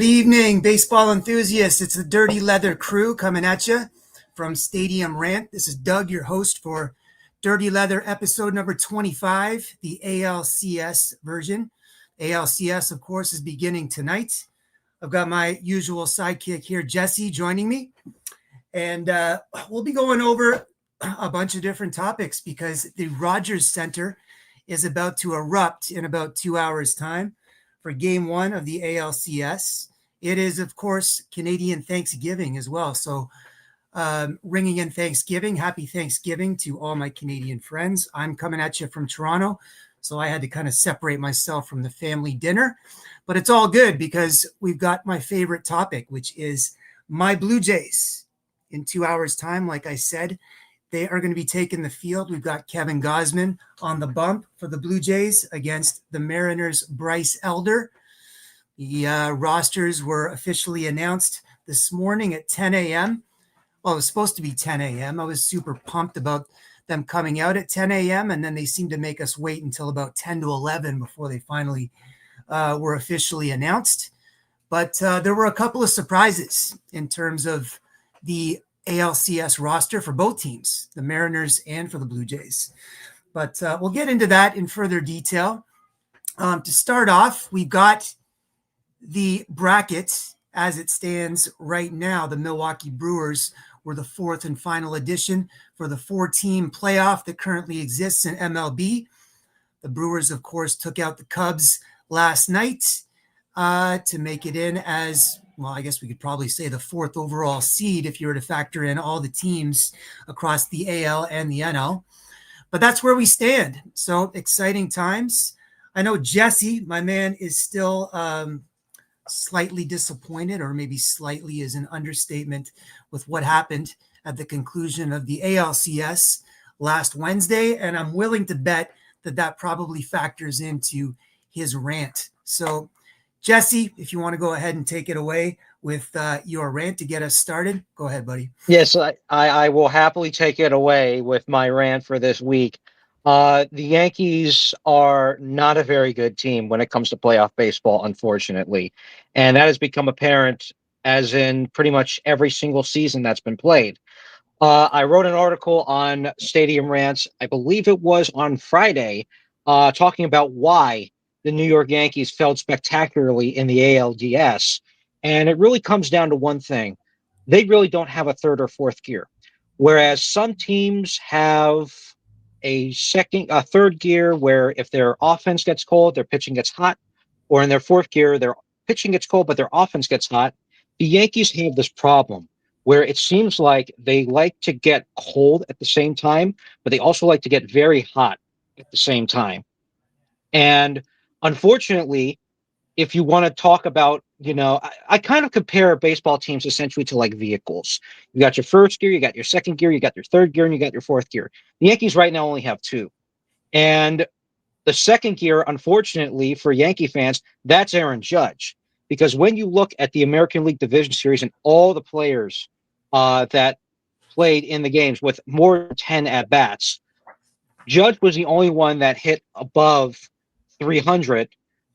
Good evening, baseball enthusiasts. It's the Dirty Leather crew coming at you from Stadium Rant. This is Doug, your host for Dirty Leather episode number 25, the ALCS version. ALCS, of course, is beginning tonight. I've got my usual sidekick here, Jesse, joining me. And we'll be going over a bunch of different topics because the Rogers Center is about to erupt in about 2 hours' time for game one of the ALCS. It is, of course, Canadian Thanksgiving as well. So ringing in Thanksgiving, happy Thanksgiving to all my Canadian friends. I'm coming at you from Toronto, so I had to kind of separate myself from the family dinner. But it's all good because we've got my favorite topic, which is my Blue Jays. In 2 hours' time, like I said, they are going to be taking the field. We've got Kevin Gausman on the bump for the Blue Jays against the Mariners' Bryce Elder. The rosters were officially announced this morning at 10 a.m. Well, it was supposed to be 10 a.m. I was super pumped about them coming out at 10 a.m. And then they seemed to make us wait until about 10 to 11 before they finally were officially announced. But there were a couple of surprises in terms of the ALCS roster for both teams, the Mariners and for the Blue Jays. But we'll get into that in further detail. To start off, we've got the bracket as it stands right now. The Milwaukee Brewers were the fourth and final addition for the four-team playoff that currently exists in MLB. The Brewers, of course, took out the Cubs last night to make it in as, well, I guess we could probably say the fourth overall seed if you were to factor in all the teams across the AL and the NL. But that's where we stand. So exciting times. I know Jesse, my man, is still slightly disappointed, or maybe slightly is an understatement, with what happened at the conclusion of the ALCS last Wednesday. And I'm willing to bet that that probably factors into his rant. So Jesse, if you want to go ahead and take it away with your rant to get us started, go ahead, buddy. Yes, I will happily take it away with my rant for this week. The Yankees are not a very good team when it comes to playoff baseball, unfortunately. And that has become apparent as in pretty much every single season that's been played. I wrote an article on Stadium Rants, I believe it was on Friday, talking about why the New York Yankees failed spectacularly in the ALDS. And it really comes down to one thing. They really don't have a third or fourth gear. Whereas some teams have a third gear where if their offense gets cold, their pitching gets hot, or in their fourth gear, their pitching gets cold, but their offense gets hot. The Yankees have this problem where it seems like they like to get cold at the same time, but they also like to get very hot at the same time. And unfortunately, if you want to talk about, I kind of compare baseball teams essentially to like vehicles. You got your first gear, you got your second gear, you got your third gear, and you got your fourth gear. The Yankees right now only have two. And the second gear, unfortunately, for Yankee fans, that's Aaron Judge. Because when you look at the American League Division Series and all the players that played in the games with more than 10 at-bats, Judge was the only one that hit above 300.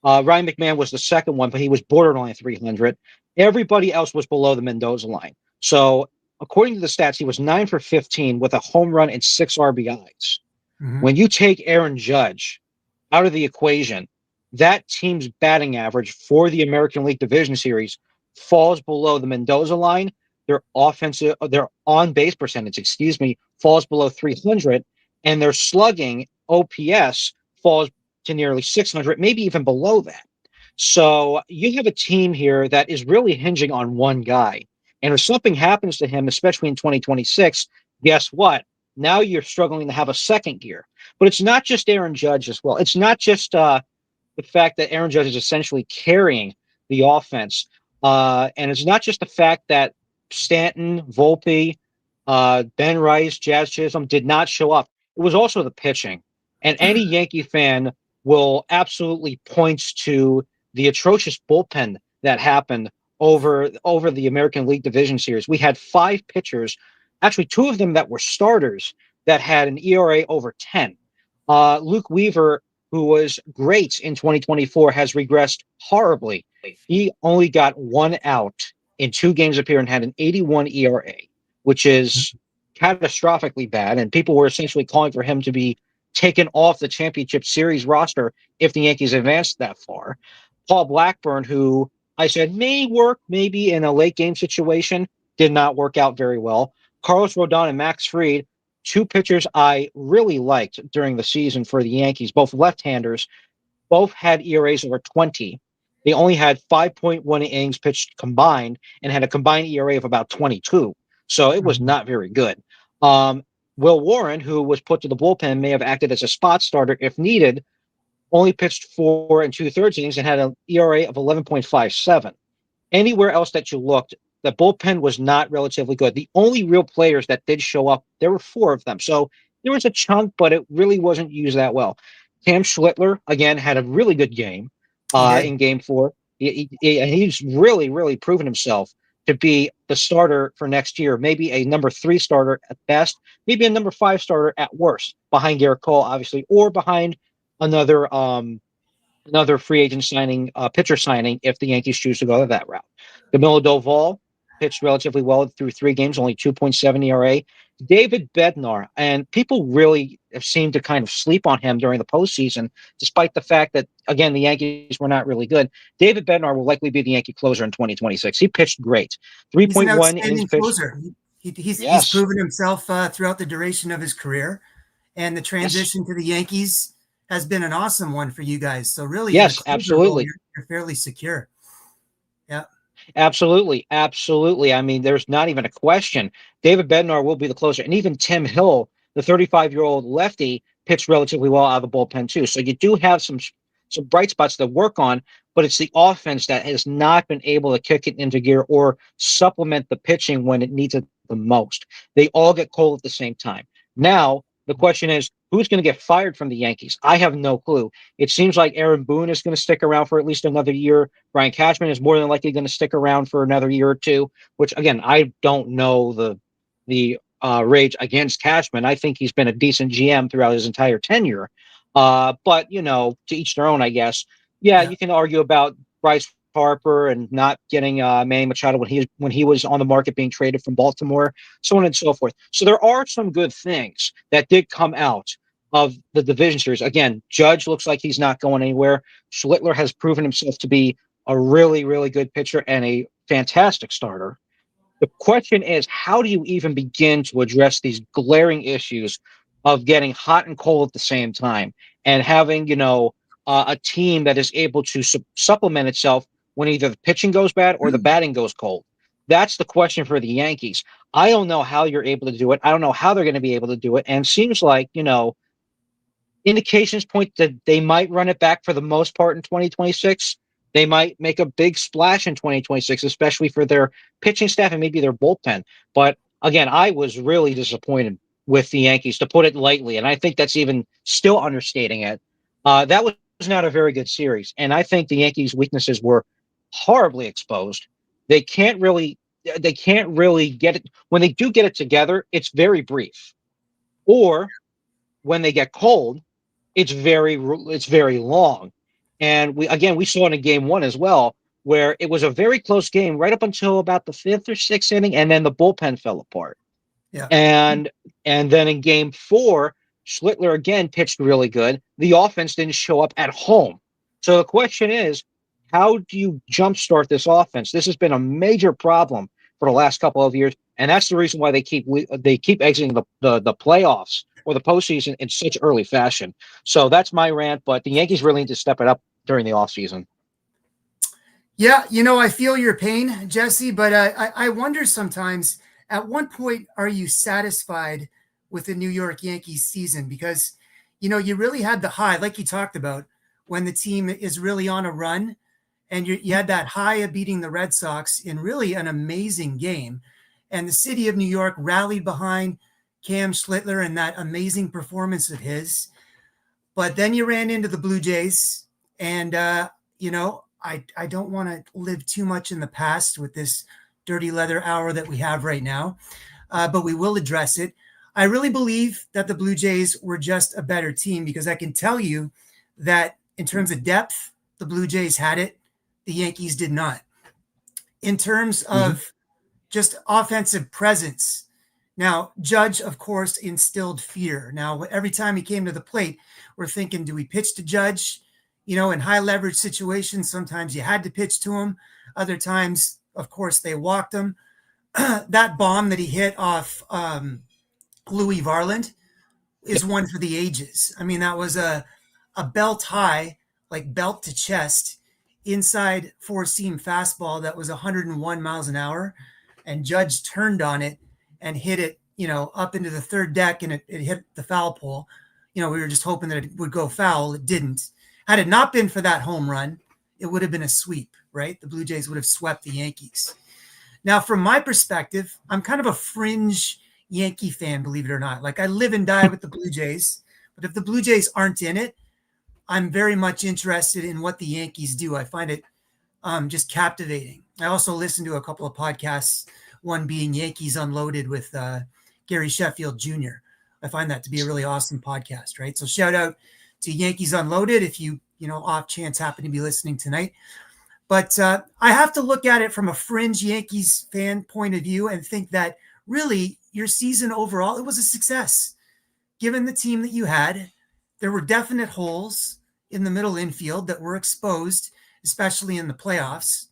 Ryan McMahon was the second one, but he was borderline 300. Everybody else was below the Mendoza line. So according to the stats, he was 9 for 15 with a home run and 6 RBIs. Mm-hmm. When you take Aaron Judge out of the equation, that team's batting average for the American League Division Series falls below the Mendoza line. Their on-base percentage, falls below 300, and their slugging OPS falls to nearly 600, maybe even below that. So you have a team here that is really hinging on one guy. And if something happens to him, especially in 2026, guess what? Now you're struggling to have a second gear. But it's not just Aaron Judge as well. It's not just the fact that Aaron Judge is essentially carrying the offense. And it's not just the fact that Stanton, Volpe, Ben Rice, Jazz Chisholm did not show up. It was also the pitching. And any Yankee fan will absolutely point to the atrocious bullpen that happened over the American League Division Series. We had 5 pitchers, actually 2 of them that were starters, that had an ERA over 10. Luke Weaver who was great in 2024, has regressed horribly. He only got one out in 2 games appeared and had an 81 ERA, which is catastrophically bad. And people were essentially calling for him to be taken off the championship series roster if the Yankees advanced that far. Paul Blackburn, who I said may work maybe in a late game situation, did not work out very well. Carlos Rodon and Max Fried, two pitchers I really liked during the season for the Yankees, both left-handers, both had ERAs over 20. They only had 5.1 innings pitched combined and had a combined ERA of about 22. So it was not very good. Um, Will Warren, who was put to the bullpen, may have acted as a spot starter if needed, only pitched 4 2/3 innings and had an ERA of 11.57. Anywhere else that you looked, the bullpen was not relatively good. The only real players that did show up, there were 4 of them. So there was a chunk, but it really wasn't used that well. Cam Schlittler, again, had a really good game He did. in game 4. He's really, really proven himself to be the starter for next year, maybe a number 3 starter at best, maybe a number 5 starter at worst, behind Garrett Cole, obviously, or behind another free agent signing, pitcher signing, if the Yankees choose to go that route. Camilo Doval pitched relatively well through 3 games, only 2.7 ERA. David Bednar, and people really have seemed to kind of sleep on him during the postseason, despite the fact that, again, the Yankees were not really good. David Bednar will likely be the Yankee closer in 2026. He pitched great. He's an 3.1 innings outstanding pitched. closer. He's Yes. proven himself throughout the duration of his career, and the Yes. transition to the Yankees has been an awesome one for you guys. So really, in a Yes, closer role, absolutely. you're fairly secure. Yeah. Absolutely. Absolutely. I mean, there's not even a question. David Bednar will be the closer. And even Tim Hill, the 35-year-old lefty, pitched relatively well out of the bullpen, too. So you do have some bright spots to work on, but it's the offense that has not been able to kick it into gear or supplement the pitching when it needs it the most. They all get cold at the same time. Now, the question is, who's going to get fired from the Yankees? I have no clue. It seems like Aaron Boone is going to stick around for at least another year. Brian Cashman is more than likely going to stick around for another year or two, which, again, I don't know the rage against Cashman. I think he's been a decent GM throughout his entire tenure. But, to each their own, I guess. Yeah, Yeah. you can argue about Bryce Harper and not getting Manny Machado when he was on the market being traded from Baltimore, so on and so forth. So there are some good things that did come out of the division series. Again, Judge looks like he's not going anywhere. Schlittler has proven himself to be a really, really good pitcher and a fantastic starter. The question is, how do you even begin to address these glaring issues of getting hot and cold at the same time and having, a team that is able to supplement itself when either the pitching goes bad or the batting goes cold? That's the question for the Yankees. I don't know how you're able to do it. I don't know how they're going to be able to do it. And it seems like, indications point that they might run it back for the most part in 2026. They might make a big splash in 2026, especially for their pitching staff and maybe their bullpen. But again, I was really disappointed with the Yankees, to put it lightly. And I think that's even still understating it. That was not a very good series. And I think the Yankees' weaknesses were horribly exposed. They can't really they can't really get it when they do get it together, it's very brief. Or when they get cold, it's very long. And we saw it in game 1 as well, where it was a very close game right up until about the 5th or 6th inning, and then the bullpen fell apart. Yeah. And then in game 4, Schlittler again pitched really good. The offense didn't show up at home. So the question is, how do you jumpstart this offense? This has been a major problem for the last couple of years, and that's the reason why they keep exiting the playoffs or the postseason in such early fashion. So that's my rant, but the Yankees really need to step it up during the offseason. Yeah, I feel your pain, Jesse, but I wonder sometimes, at what point are you satisfied with the New York Yankees season? Because, you really had the high, like you talked about, when the team is really on a run, and you had that high of beating the Red Sox in really an amazing game. And the city of New York rallied behind Cam Schlittler and that amazing performance of his. But then you ran into the Blue Jays, and I don't want to live too much in the past with this dirty leather hour that we have right now, but we will address it. I really believe that the Blue Jays were just a better team, because I can tell you that in terms of depth, the Blue Jays had it. The Yankees did not. In terms of just offensive presence, now, Judge, of course, instilled fear. Now, every time he came to the plate, we're thinking, do we pitch to Judge? In high leverage situations, sometimes you had to pitch to him. Other times, of course, they walked him. That bomb that he hit off Louis Varland is one for the ages. I mean, that was a belt high, like belt to chest, inside four seam fastball that was 101 miles an hour. And Judge turned on it and hit it, up into the third deck, and it hit the foul pole. We were just hoping that it would go foul. It didn't. Had it not been for that home run, it would have been a sweep, right? The Blue Jays would have swept the Yankees. Now, from my perspective, I'm kind of a fringe Yankee fan, believe it or not. Like, I live and die with the Blue Jays, but if the Blue Jays aren't in it, I'm very much interested in what the Yankees do. I find it just captivating. I also listen to a couple of podcasts, one being Yankees Unloaded with Gary Sheffield Jr. I find that to be a really awesome podcast, right? So shout out to Yankees Unloaded if you off chance happen to be listening tonight. But I have to look at it from a fringe Yankees fan point of view and think that really your season overall, it was a success. Given the team that you had, there were definite holes in the middle infield that were exposed, especially in the playoffs.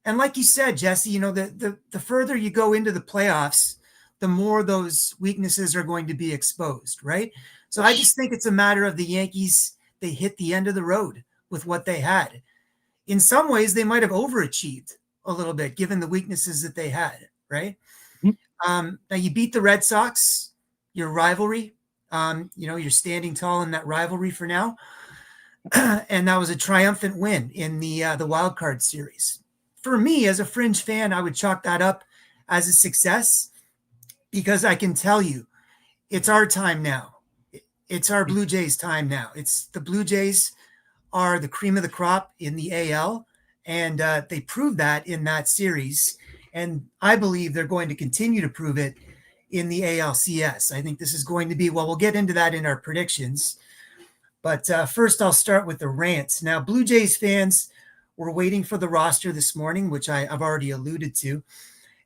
And like you said, Jesse, the further you go into the playoffs, the more those weaknesses are going to be exposed, right? So I just think it's a matter of the Yankees, they hit the end of the road with what they had. In some ways, they might have overachieved a little bit, given the weaknesses that they had, right? Now, you beat the Red Sox, your rivalry. You're standing tall in that rivalry for now. And that was a triumphant win in the wild card series. For me, as a fringe fan, I would chalk that up as a success because I can tell you it's our time now. It's our Blue Jays time now. It's the Blue Jays are the cream of the crop in the AL, and they proved that in that series. And I believe they're going to continue to prove it in the ALCS. I think this is going to be, well, we'll get into that in our predictions. But first, I'll start with the rant. Now, Blue Jays fans were waiting for the roster this morning, which I've already alluded to.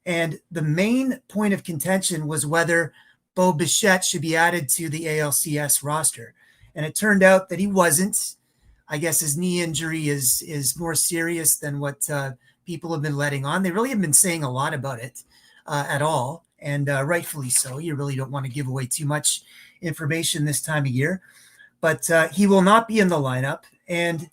And the main point of contention was whether Bo Bichette should be added to the ALCS roster. And it turned out that he wasn't. I guess his knee injury is more serious than what people have been letting on. They really haven't been saying a lot about it at all. And rightfully so. You really don't want to give away too much information this time of year. But he will not be in the lineup. And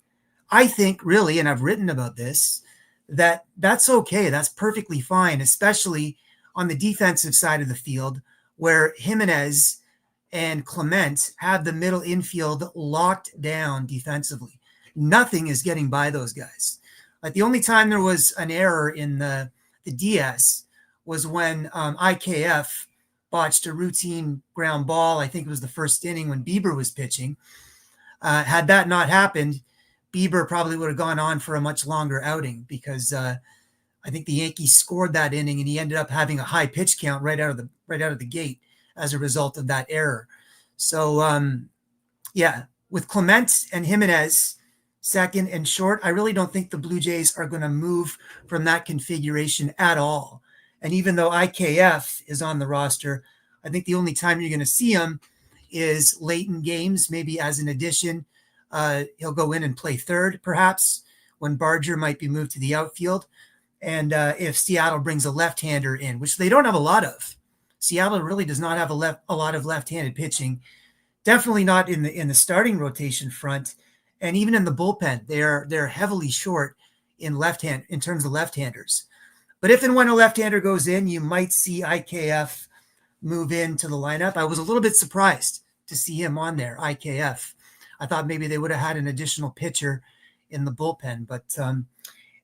I think really, and I've written about this, that's okay. That's perfectly fine, especially on the defensive side of the field where Jimenez and Clement have the middle infield locked down defensively. Nothing is getting by those guys. Like the only time there was an error in the DS was when IKF botched a routine ground ball. I think it was the first inning when Bieber was pitching. Had that not happened, Bieber probably would have gone on for a much longer outing because I think the Yankees scored that inning and he ended up having a high pitch count right out of the gate as a result of that error. So with Clement and Jimenez second and short, I really don't think the Blue Jays are going to move from that configuration at all. And even though IKF is on the roster, I think the only time you're going to see him is late in games, maybe as an addition. He'll go in and play third, perhaps, when Barger might be moved to the outfield. And if Seattle brings a left-hander in, which they don't have a lot of. Seattle really does not have a lot of left-handed pitching. Definitely not in the starting rotation front. And even in the bullpen, they're heavily short in terms of left-handers. But if and when a left-hander goes in, you might see IKF move into the lineup. I was a little bit surprised to see him on there, IKF. I thought maybe they would have had an additional pitcher in the bullpen. But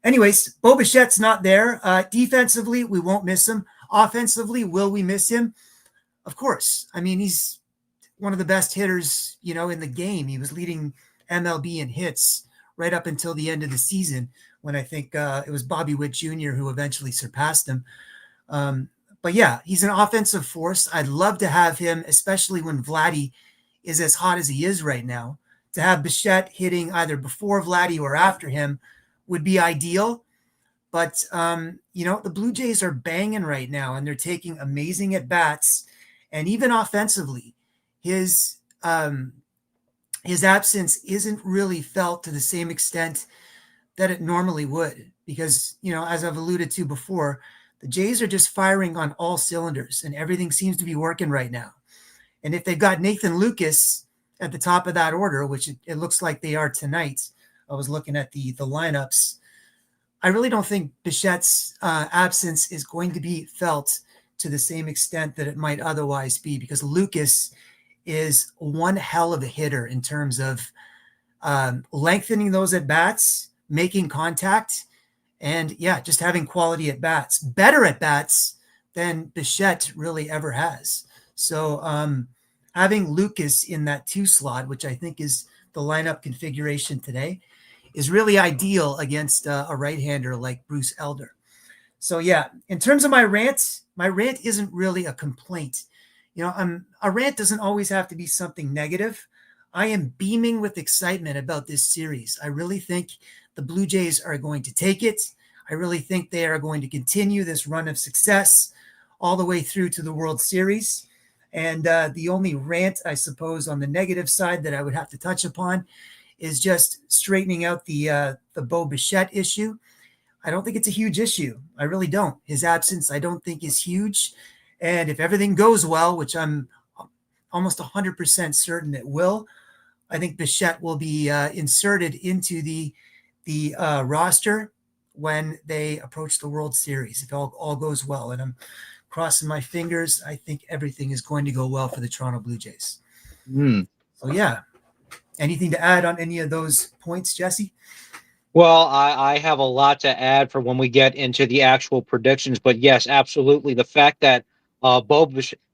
anyways, Bo Bichette's not there. Defensively, we won't miss him. Offensively, will we miss him? Of course. I mean, he's one of the best hitters, in the game. He was leading MLB in hits right up until the end of the season when I think it was Bobby Witt Jr. who eventually surpassed him. But yeah, he's an offensive force. I'd love to have him, especially when Vladdy is as hot as he is right now, to have Bichette hitting either before Vladdy or after him would be ideal. But the Blue Jays are banging right now, and they're taking amazing at bats, and even offensively, his his absence isn't really felt to the same extent that it normally would, because as I've alluded to before, the Jays are just firing on all cylinders, and everything seems to be working right now. And if they've got Nathan Lucas at the top of that order, which it looks like they are tonight, I was looking at the lineups. I really don't think Bichette's absence is going to be felt to the same extent that it might otherwise be, because Lucas is one hell of a hitter in terms of lengthening those at bats, making contact, and just having quality at bats, better at bats than Bichette really ever has. So having Lucas in that 2 slot, which I think is the lineup configuration today, is really ideal against a right-hander like Bruce Elder. So in terms of my rant isn't really a complaint. A rant doesn't always have to be something negative. I am beaming with excitement about this series. I really think the Blue Jays are going to take it. I really think they are going to continue this run of success all the way through to the World Series. And the only rant, I suppose, on the negative side that I would have to touch upon is just straightening out the Bo Bichette issue. I don't think it's a huge issue. I really don't. His absence, I don't think, is huge. And if everything goes well, which I'm almost 100% certain it will, I think Bichette will be inserted into the roster when they approach the World Series, if all goes well. And I'm crossing my fingers. I think everything is going to go well for the Toronto Blue Jays. So, anything to add on any of those points, Jesse? Well, I have a lot to add for when we get into the actual predictions, but yes, absolutely. The fact that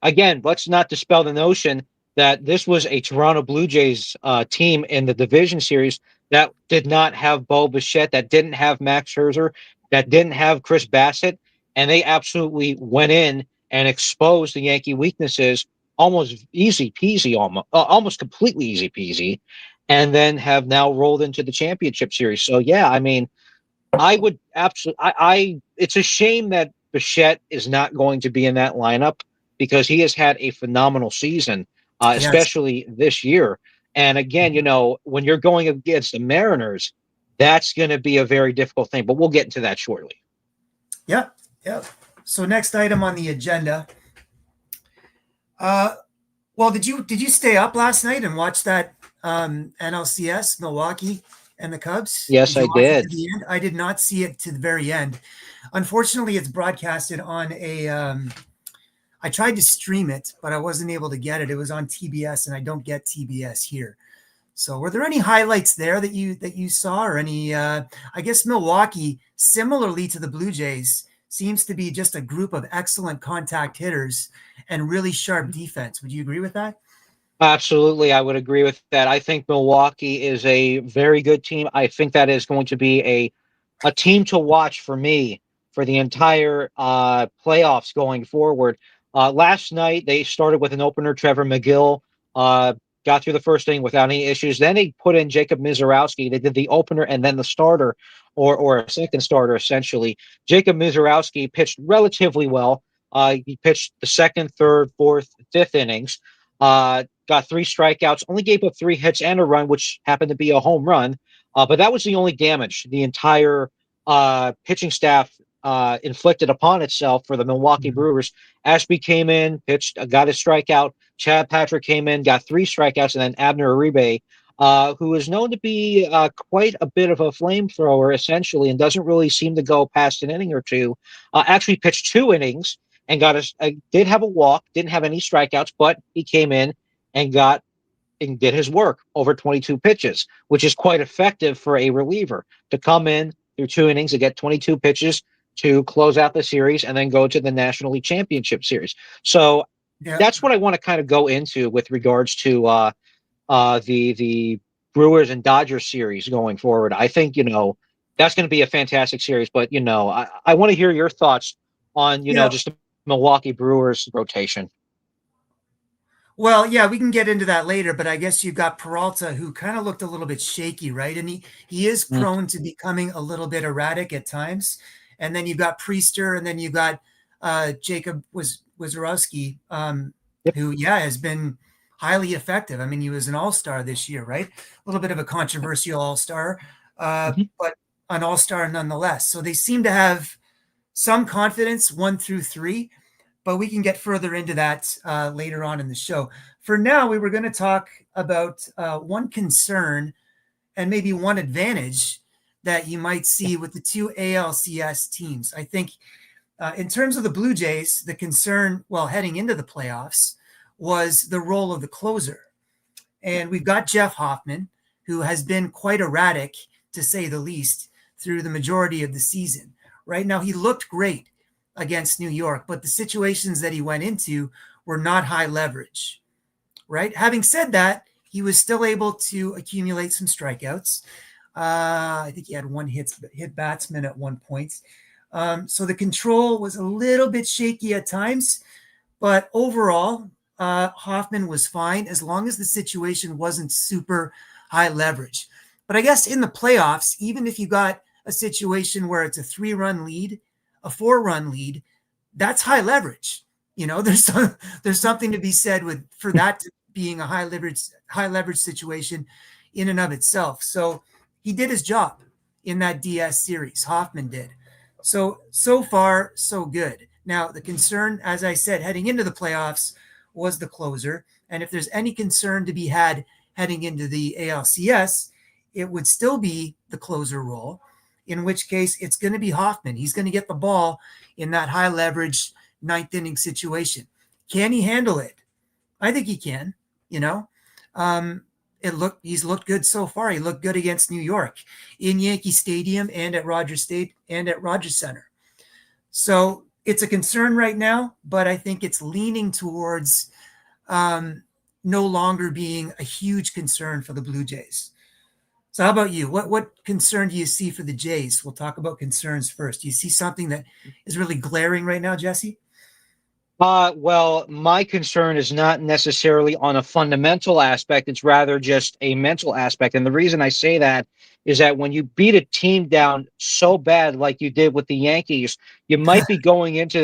again, let's not dispel the notion that this was a Toronto Blue Jays team in the division series that did not have Bo Bichette, that didn't have Max Scherzer, that didn't have Chris Bassett, and they absolutely went in and exposed the Yankee weaknesses almost easy peasy, almost completely easy peasy, and then have now rolled into the championship series. So I mean, I would absolutely. It's a shame that Bichette is not going to be in that lineup because he has had a phenomenal season, Yes. especially this year. And again, when you're going against the Mariners, that's going to be a very difficult thing. But we'll get into that shortly. Yep. So next item on the agenda. Well, did you stay up last night and watch that NLCS, Milwaukee and the Cubs? Yes, Did you I watch it did. to the end? I did not see it to the very end. Unfortunately, it's broadcasted on I tried to stream it, but I wasn't able to get it. It was on TBS, and I don't get TBS here. So, were there any highlights there that you saw, or any? I guess Milwaukee, similarly to the Blue Jays, seems to be just a group of excellent contact hitters and really sharp defense. Would you agree with that? Absolutely, I would agree with that. I think Milwaukee is a very good team. I think that is going to be a team to watch for me for the entire playoffs going forward. Last night they started with an opener, Trevor McGill, got through the first inning without any issues. Then they put in Jacob Mizorowski. They did the opener and then the starter, or a second starter essentially. Jacob Mizorowski pitched relatively well. He pitched the second, third, fourth, fifth innings. Got 3 strikeouts, only gave up 3 hits and a run, which happened to be a home run. But that was the only damage the entire pitching staff inflicted upon itself for the Milwaukee Brewers. Ashby came in, pitched, got his strikeout. Chad Patrick came in, got 3 strikeouts, and then Abner Uribe, who is known to be quite a bit of a flamethrower, essentially, and doesn't really seem to go past an inning or two, actually pitched 2 innings and did have a walk, didn't have any strikeouts, but he came in and did his work over 22 pitches, which is quite effective for a reliever to come in through 2 innings and get 22 pitches to close out the series and then go to the National League Championship Series. So Yeah. that's what I want to kind of go into with regards to the Brewers and Dodgers series going forward. I think that's going to be a fantastic series, but I want to hear your thoughts on Yeah. just the Milwaukee Brewers rotation. Well, yeah, we can get into that later, but I guess you've got Peralta who kind of looked a little bit shaky, right? And he is Mm, prone to becoming a little bit erratic at times. And then you've got Priester, and then you've got Jacob Wazorowski, yep. who, yeah, has been highly effective. I mean, he was an all-star this year, right? A little bit of a controversial all-star, Mhm. but an all-star nonetheless. So they seem to have some confidence 1 through 3, but we can get further into that later on in the show. For now, we were going to talk about one concern and maybe one advantage that you might see with the two ALCS teams. I think in terms of the Blue Jays, the concern, well, heading into the playoffs was the role of the closer. And we've got Jeff Hoffman, who has been quite erratic, to say the least, through the majority of the season. Right now, he looked great against New York, but the situations that he went into were not high leverage. Right. Having said that, he was still able to accumulate some strikeouts. I think he had one hit batsman at one point. So the control was a little bit shaky at times, but overall, Hoffman was fine as long as the situation wasn't super high leverage. But I guess in the playoffs, even if you got a situation where it's a 3-run lead, a 4-run lead, that's high leverage. You know, there's something to be said with for that being a high leverage situation in and of itself. So he did his job in that DS series. Hoffman did. So far, so good. Now, the concern, as I said, heading into the playoffs was the closer. And if there's any concern to be had heading into the ALCS, it would still be the closer role, in which case it's going to be Hoffman. He's going to get the ball in that high leverage ninth inning situation. Can he handle it? I think he can, you know. Um, he's looked good so far. He looked good against New York in Yankee Stadium and at Rogers State and at Rogers Center. So it's a concern right now, but I think it's leaning towards no longer being a huge concern for the Blue Jays. So how about you? What concern do you see for the Jays? We'll talk about concerns first. Do you see something that is really glaring right now, Jesse? Well, my concern is not necessarily on a fundamental aspect. It's rather just a mental aspect. And the reason I say that is that when you beat a team down so bad like you did with the Yankees, you might be going into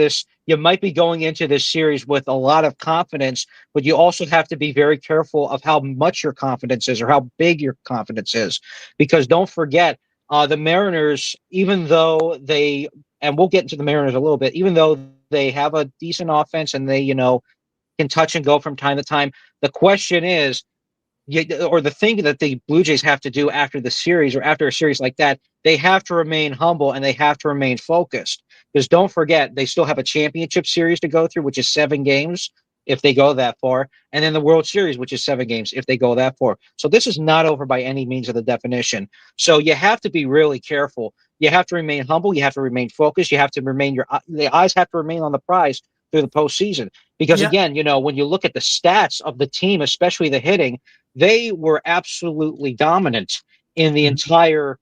this series with a lot of confidence, but you also have to be very careful of how much your confidence is or how big your confidence is. Because don't forget, the Mariners, even though they, and we'll get into the Mariners a little bit, even though they have a decent offense and they, can touch and go from time to time. The question is, or the thing that the Blue Jays have to do after the series or after a series like that, they have to remain humble and they have to remain focused. Because don't forget, they still have a championship series to go through, which is 7 games if they go that far, and then the World Series, which is 7 games if they go that far. So this is not over by any means of the definition. So you have to be really careful. You have to remain humble. You have to remain focused. You have to remain the eyes have to remain on the prize through the postseason. Because Yeah. again, when you look at the stats of the team, especially the hitting, they were absolutely dominant in the Mhm. entire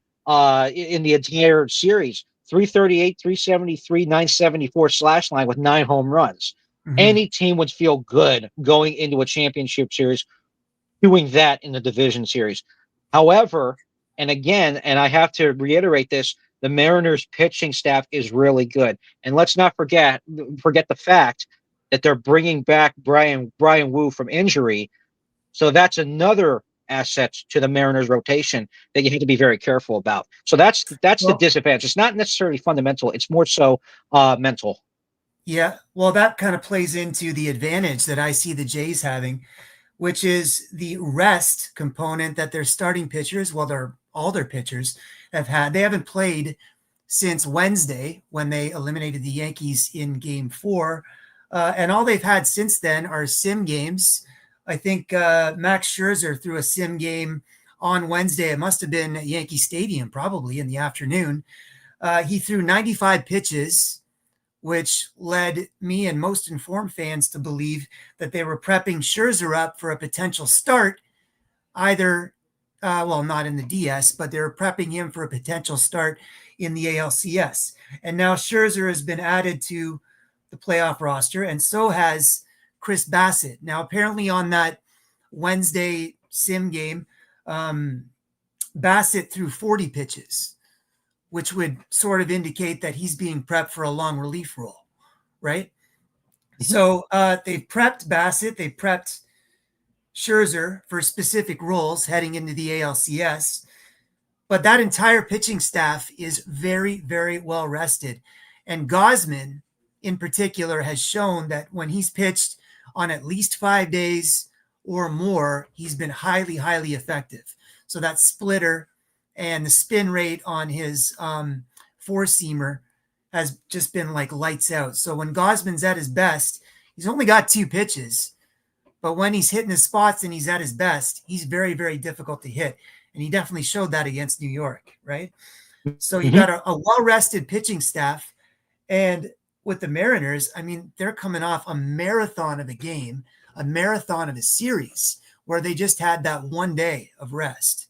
series. 338, 373, 974 slash line with 9 home runs. Mhm. Any team would feel good going into a championship series doing that in the division series. However, and again, and I have to reiterate this, the Mariners pitching staff is really good. And let's not forget the fact that they're bringing back Brian Wu from injury, so that's another asset to the Mariners rotation that you have to be very careful about. So that's the Well, disadvantage. It's not necessarily fundamental. It's more so mental. yeah. Well, that kind of plays into the advantage that I see the Jays having, which is the rest component that their starting pitchers, well, they're all their pitchers have had. They haven't played since Wednesday when they eliminated the Yankees in Game 4, and all they've had since then are sim games. I think Max Scherzer threw a sim game on Wednesday. It must have been at Yankee Stadium, probably in the afternoon. He threw 95 pitches, which led me and most informed fans to believe that they were prepping Scherzer up for a potential start, either, well, not in the DS, but they were prepping him for a potential start in the ALCS. And now Scherzer has been added to the playoff roster, and so has Chris Bassett. Now, apparently on that Wednesday sim game, Bassett threw 40 pitches, which would sort of indicate that he's being prepped for a long relief role, right? Mhm. So they've prepped Bassett, they prepped Scherzer for specific roles heading into the ALCS. But that entire pitching staff is very, very well rested. And Gosman, in particular, has shown that when he's pitched on at least 5 days or more, he's been highly, highly effective. So that splitter and the spin rate on his four seamer has just been like lights out. So when Gosman's at his best, he's only got 2 pitches. But when he's hitting his spots and he's at his best, he's very, very difficult to hit. And he definitely showed that against New York, right? So you Mhm. got a well-rested pitching staff. And with the Mariners, I mean, they're coming off a marathon of a game, a marathon of a series where they just had that one day of rest,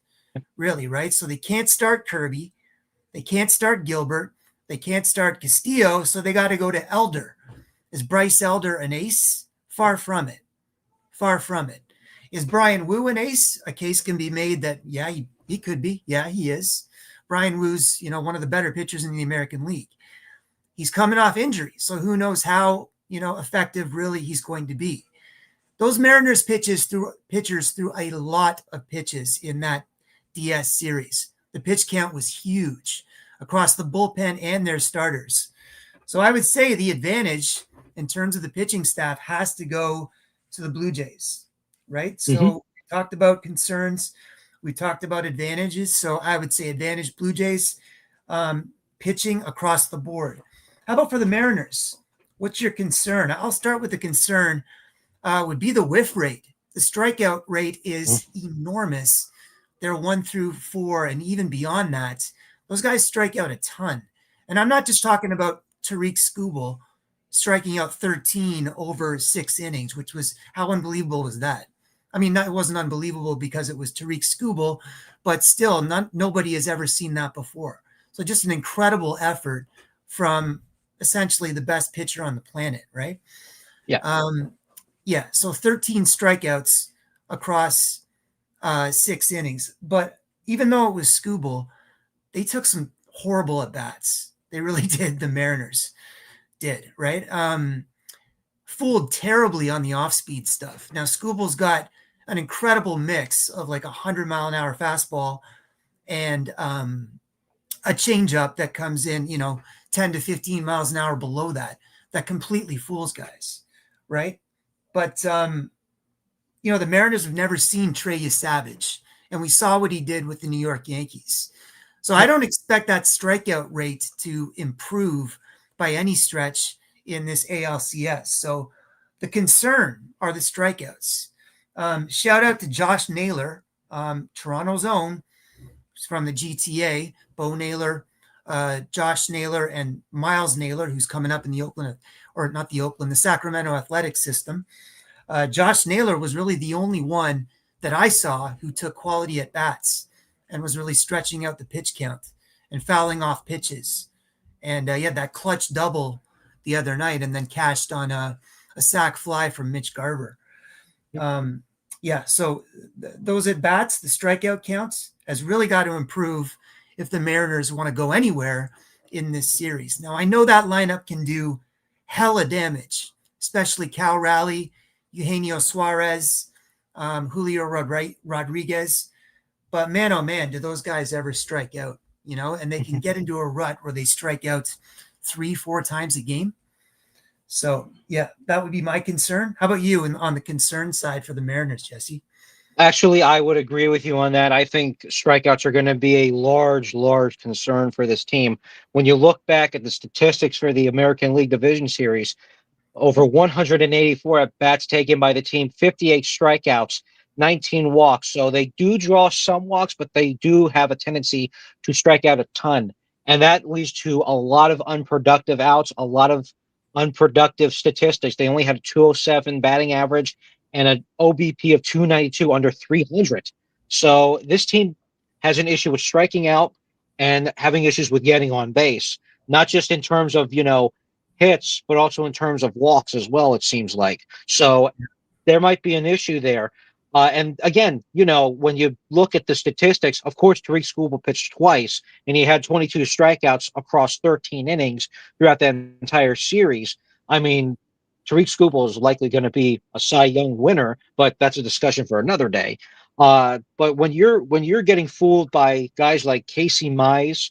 really, right? So they can't start Kirby. They can't start Gilbert. They can't start Castillo. So they got to go to Elder. Is Bryce Elder an ace? Far from it. Far from it. Is Brian Wu an ace? A case can be made that, yeah, he could be. Yeah, he is. Brian Wu's, one of the better pitchers in the American League. He's coming off injury, so who knows how, effective really he's going to be. Those Mariners pitchers threw a lot of pitches in that DS series. The pitch count was huge across the bullpen and their starters. So I would say the advantage in terms of the pitching staff has to go to the Blue Jays, right? Mhm. So we talked about concerns, we talked about advantages. So I would say advantage Blue Jays pitching across the board. How about for the Mariners? What's your concern? I'll start with the concern would be the whiff rate. The strikeout rate is enormous. They're 1 through 4, and even beyond that, those guys strike out a ton. And I'm not just talking about Tariq Skubal striking out 13 over 6 innings, which was how unbelievable was that? I mean, it wasn't unbelievable because it was Tariq Skubal, but still, nobody has ever seen that before. So just an incredible effort from essentially the best pitcher on the planet, right? Yeah. Yeah, so 13 strikeouts across 6 innings. But even though it was Skubal, they took some horrible at bats. They really did. The Mariners did, right? Fooled terribly on the off-speed stuff. Now Skubal's got an incredible mix of like 100-mile-an-hour fastball and a changeup that comes in, 10 to 15 miles an hour below that. That completely fools guys, right? But the Mariners have never seen Trey Savage, and we saw what he did with the New York Yankees. So I don't expect that strikeout rate to improve by any stretch in this ALCS. So the concern are the strikeouts. Shout out to Josh Naylor, Toronto's own, from the GTA, Bo Naylor, Josh Naylor, and Miles Naylor, who's coming up in the Oakland, or not the Oakland, the Sacramento athletic system. Josh Naylor was really the only one that I saw who took quality at bats and was really stretching out the pitch count and fouling off pitches. And he had that clutch double the other night and then cashed on a sac fly from Mitch Garver. Yeah, so those at bats, the strikeout counts has really got to improve if the Mariners want to go anywhere in this series. Now, I know that lineup can do hella damage, especially Cal Raleigh, Eugenio Suarez, Julio Rodriguez. But man, oh man, do those guys ever strike out, and they can get into a rut where they strike out 3-4 times a game. So, yeah, that would be my concern. How about you on the concern side for the Mariners, Jesse? Actually, I would agree with you on that. I think strikeouts are going to be a large, large concern for this team. When you look back at the statistics for the American League Division Series, over 184 at bats taken by the team, 58 strikeouts, 19 walks. So they do draw some walks, but they do have a tendency to strike out a ton. And that leads to a lot of unproductive outs, a lot of unproductive statistics. They only had a 207 batting average and an OBP of 292 under 300. So this team has an issue with striking out and having issues with getting on base, not just in terms of, hits, but also in terms of walks as well, it seems like. So there might be an issue there. And again, when you look at the statistics, of course, Tariq Skubal pitched twice, and he had 22 strikeouts across 13 innings throughout that entire series. I mean, Tariq Skubal is likely going to be a Cy Young winner, but that's a discussion for another day. But when you're getting fooled by guys like Casey Mize,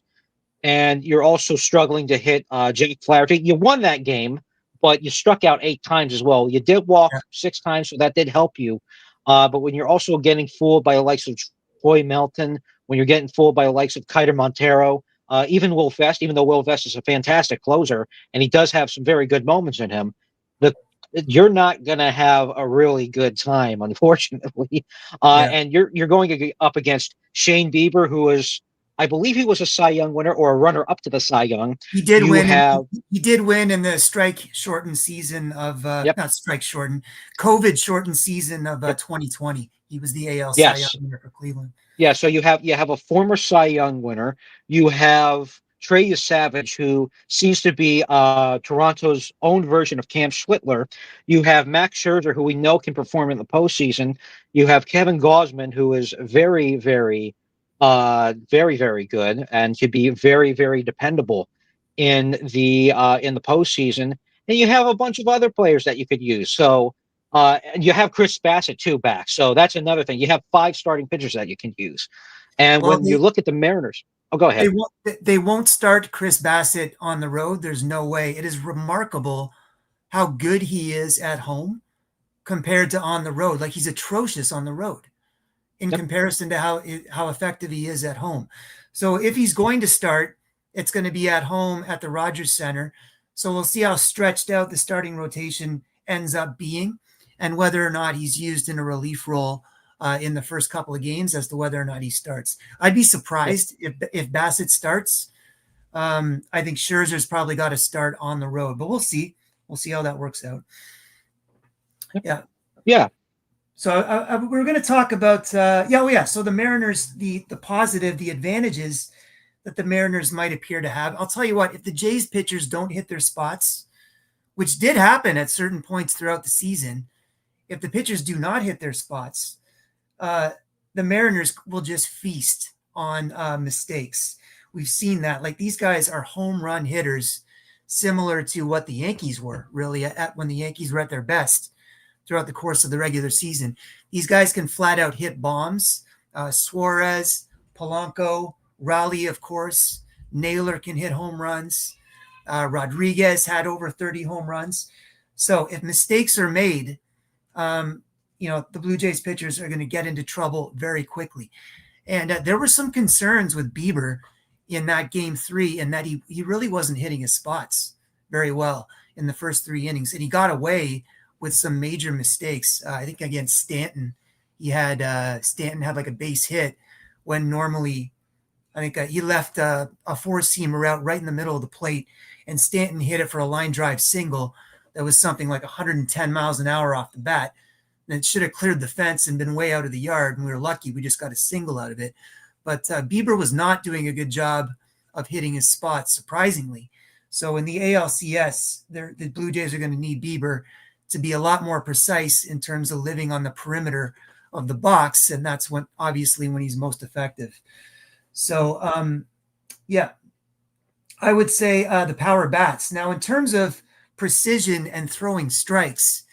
and you're also struggling to hit Jake Flaherty. You won that game, but you struck out 8 times as well. You did walk Yeah. 6 times, so that did help you. But when you're also getting fooled by the likes of Troy Melton, when you're getting fooled by the likes of Kiter Montero, even Will Vest, even though Will Vest is a fantastic closer and he does have some very good moments in him, the you're not going to have a really good time, unfortunately. Yeah. And you're going up against Shane Bieber, who is, I believe he was a Cy Young winner or a runner up to the Cy Young. He did You win, and have, he did win in the strike shortened season of yep, not strike shortened, COVID shortened season of yep, 2020. He was the AL Cy Young yes, winner for Cleveland. yeah. So you have a former Cy Young winner. You have Trey Savage, who seems to be Toronto's own version of Cam Schlittler. You have Max Scherzer, who we know can perform in the postseason. You have Kevin Gausman, who is very, very, very, very good and could be very, very dependable in the postseason. And you have a bunch of other players that you could use. So and you have Chris Bassett too back. So that's another thing. You have 5 starting pitchers that you can use. And Well, when you look at the Mariners, oh, go they ahead. won't they won't start Chris Bassett on the road. There's no way. It is remarkable how good he is at home compared to on the road. Like he's atrocious on the road in Yep. comparison to how effective he is at home. So if he's going to start, it's going to be at home at the Rogers Center. So we'll see how stretched out the starting rotation ends up being, and whether or not he's used in a relief role in the first couple of games as to whether or not he starts. I'd be Yep. surprised if Bassett starts. I think Scherzer's probably got to start on the road, but we'll see. We'll see how that works out. Yep. Yeah. Yeah. So we're going to talk about yeah. So the Mariners, the positive, the advantages that the Mariners might appear to have. I'll tell you what, if the Jays pitchers don't hit their spots, which did happen at certain points throughout the season, if the pitchers do not hit their spots, uh, the Mariners will just feast on mistakes. We've seen that. Like these guys are home run hitters, similar to what the Yankees were really at when the Yankees were at their best throughout the course of the regular season. These guys can flat out hit bombs. Suarez, Polanco, Raleigh, of course. Naylor can hit home runs. Rodriguez had over 30 home runs. So if mistakes are made, the Blue Jays pitchers are going to get into trouble very quickly. And there were some concerns with Bieber in that game 3, in that he really wasn't hitting his spots very well in the first 3 innings. And he got away with some major mistakes. I think against Stanton, Stanton had like a base hit when normally I think he left a 4-seamer out right in the middle of the plate, and Stanton hit it for a line drive single that was something like 110 miles an hour off the bat. And it should have cleared the fence and been way out of the yard. And we were lucky we just got a single out of it. But Bieber was not doing a good job of hitting his spots, surprisingly. So in the ALCS, the Blue Jays are going to need Bieber to be a lot more precise in terms of living on the perimeter of the box. And that's when, obviously, when he's most effective. So, yeah, I would say the power bats. Now, in terms of precision and throwing strikes,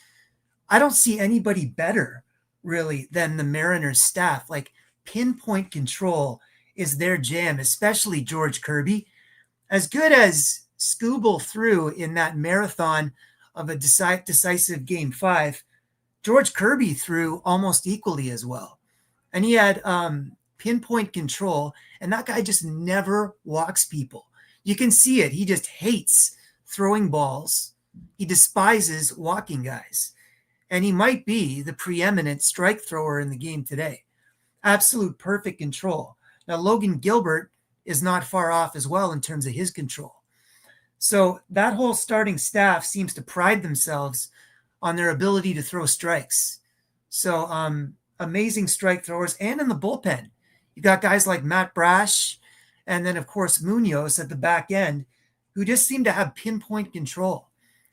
I don't see anybody better, really, than the Mariners staff. Like, pinpoint control is their jam, especially George Kirby. As good as Skubal threw in that marathon of a decisive game 5, George Kirby threw almost equally as well. And he had pinpoint control, and that guy just never walks people. You can see it. He just hates throwing balls. He despises walking guys. And he might be the preeminent strike thrower in the game today. Absolute perfect control. Now, Logan Gilbert is not far off as well in terms of his control. So that whole starting staff seems to pride themselves on their ability to throw strikes. So amazing strike throwers. And in the bullpen, you got guys like Matt Brash, and then, of course, Munoz at the back end, who just seem to have pinpoint control.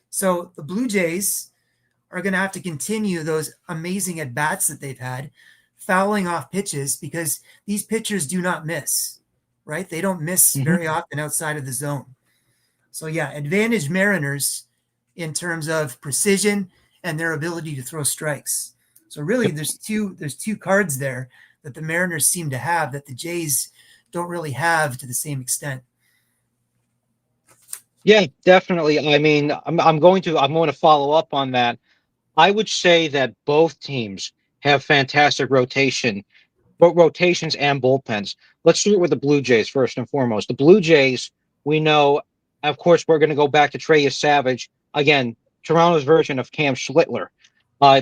So the Blue Jays are going to have to continue those amazing at bats that they've had, fouling off pitches, because these pitchers do not miss, right? They don't miss Mm-hmm. very often outside of the zone. So yeah, advantage Mariners in terms of precision and their ability to throw strikes. So really, there's two cards there that the Mariners seem to have that the Jays don't really have to the same extent. Yeah, definitely. I mean, I'm going to follow up on that. I would say that both teams have fantastic rotation, both rotations and bullpens. Let's start with the Blue Jays first and foremost. The Blue Jays, we know, of course, we're going to go back to Trey Savage again, Toronto's version of Cam Schlittler.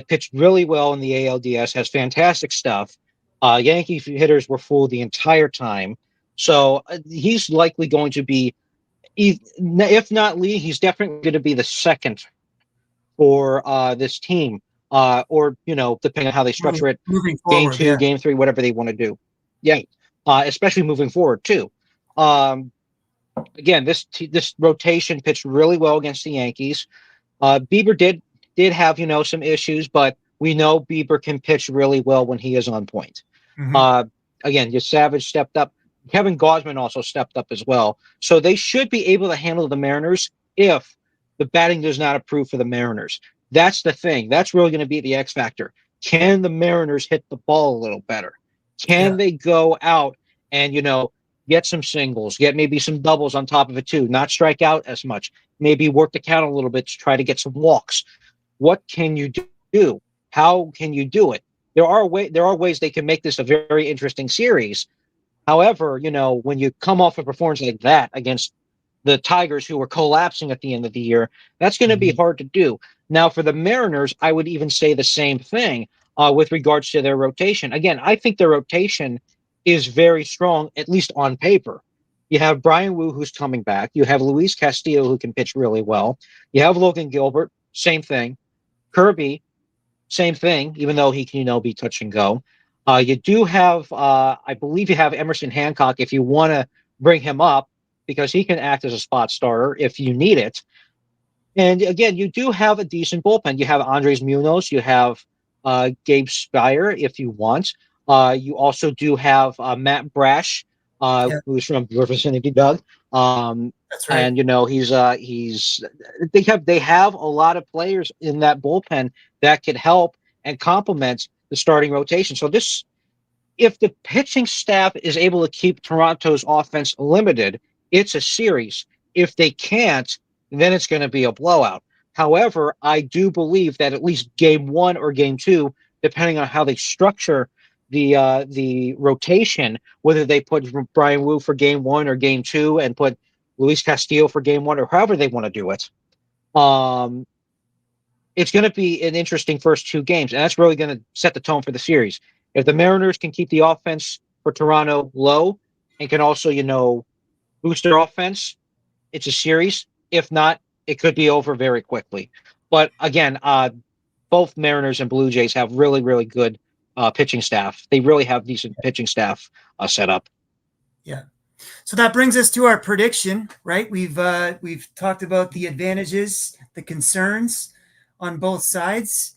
Pitched really well in the ALDS, has fantastic stuff. Yankee hitters were full the entire time, so he's likely going to be, if not lead, he's definitely going to be the second for this team, or depending on how they structure it, Moving game forward, two, yeah. game three, whatever they want to do. Yeah, especially moving forward too. Um, Again, this rotation pitched really well against the Yankees. Bieber did have some issues, but we know Bieber can pitch really well when he is on point. Mm-hmm. Uh, Again, your Savage stepped up. Kevin Gausman also stepped up as well. So they should be able to handle the Mariners if the batting does not approve for the Mariners. That's the thing. That's really going to be the X factor. Can the Mariners hit the ball a little better? Can Yeah. they go out and get some singles, get maybe some doubles on top of it too, not strike out as much, maybe work the count a little bit to try to get some walks? What can you do? How can you do it? There are ways they can make this a very interesting series. However, when you come off a performance like that against the Tigers, who were collapsing at the end of the year, that's going to be Mm-hmm. hard to do. Now, for the Mariners, I would even say the same thing with regards to their rotation. Again, I think their rotation is very strong, at least on paper. You have Brian Wu, who's coming back. You have Luis Castillo, who can pitch really well. You have Logan Gilbert, same thing. Kirby, same thing, even though he can, be touch and go. You do have, I believe you have Emerson Hancock if you want to bring him up because he can act as a spot starter if you need it. And again, you do have a decent bullpen. You have Andres Munoz, you have Gabe Spire if you want. You also do have Matt Brash, Yeah, who's from your vicinity, Doug. Um, that's right. and he's they have a lot of players in that bullpen that can help and complement the starting rotation. So this, if the pitching staff is able to keep Toronto's offense limited, it's a series. If they can't, then it's going to be a blowout. However, I do believe that at least game one or game two, depending on how they structure the rotation, whether they put Brian Wu for game one or game two and put Luis Castillo for game one or however they want to do it, um, it's going to be an interesting first two games, and that's really going to set the tone for the series. If the Mariners can keep the offense for Toronto low and can also, boost their offense, it's a series. If not, it could be over very quickly. But again, both Mariners and Blue Jays have really, really good pitching staff. They really have decent pitching staff set up. Yeah. So that brings us to our prediction, right? We've talked about the advantages, the concerns on both sides.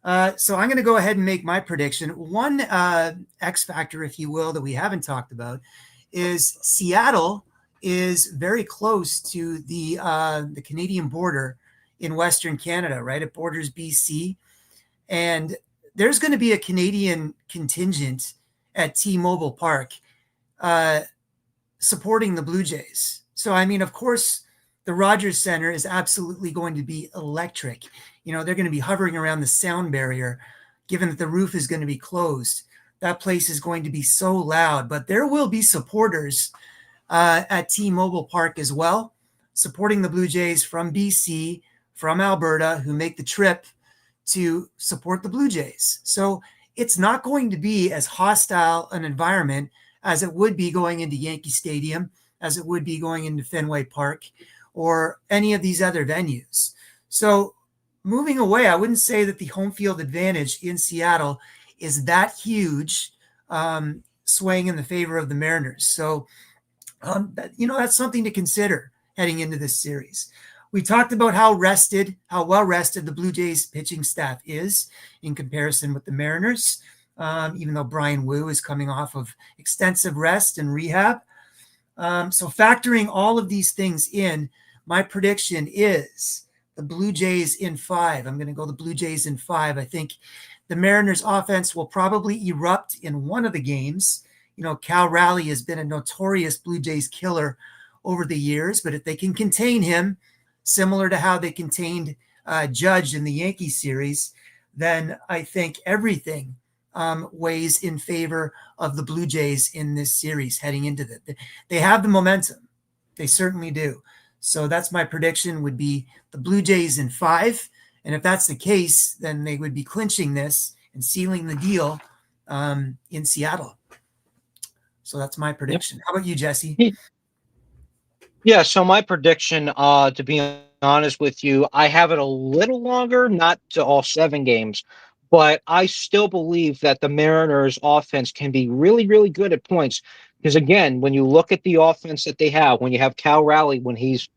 So I'm going to go ahead and make my prediction. One X factor, if you will, that we haven't talked about is Seattle is very close to the Canadian border in Western Canada, right? It borders BC, and there's going to be a Canadian contingent at T-Mobile Park uh, supporting the Blue Jays. So, I mean, of course, the Rogers Center is absolutely going to be electric. They're going to be hovering around the sound barrier, given that the roof is going to be closed. That place is going to be so loud, but there will be supporters at T-Mobile Park as well, supporting the Blue Jays from BC, from Alberta, who make the trip to support the Blue Jays. So it's not going to be as hostile an environment as it would be going into Yankee Stadium, as it would be going into Fenway Park, or any of these other venues. So moving away, I wouldn't say that the home field advantage in Seattle is that huge, swaying in the favor of the Mariners. So, that's something to consider heading into this series. we talked about how well rested the Blue Jays pitching staff is in comparison with the Mariners. Even though Brian Wu is coming off of extensive rest and rehab. So factoring all of these things in, my prediction is the Blue Jays in 5. I'm going to go the Blue Jays in 5. I think the Mariners offense will probably erupt in one of the games. You know, Cal Raleigh has been a notorious Blue Jays killer over the years, but if they can contain him, similar to how they contained Judge in the Yankee series, then I think everything weighs in favor of the Blue Jays in this series heading into the. They have the momentum. They certainly do. So that's my prediction would be the Blue Jays in 5. And if that's the case, then they would be clinching this and sealing the deal in Seattle. So that's my prediction. Yep. How about you, Jesse? Yeah, so my prediction, to be honest with you, I have it a little longer, not to all 7 games, but I still believe that the Mariners offense can be really, really good at points. Because again, when you look at the offense that they have, when you have Cal Raleigh, when he's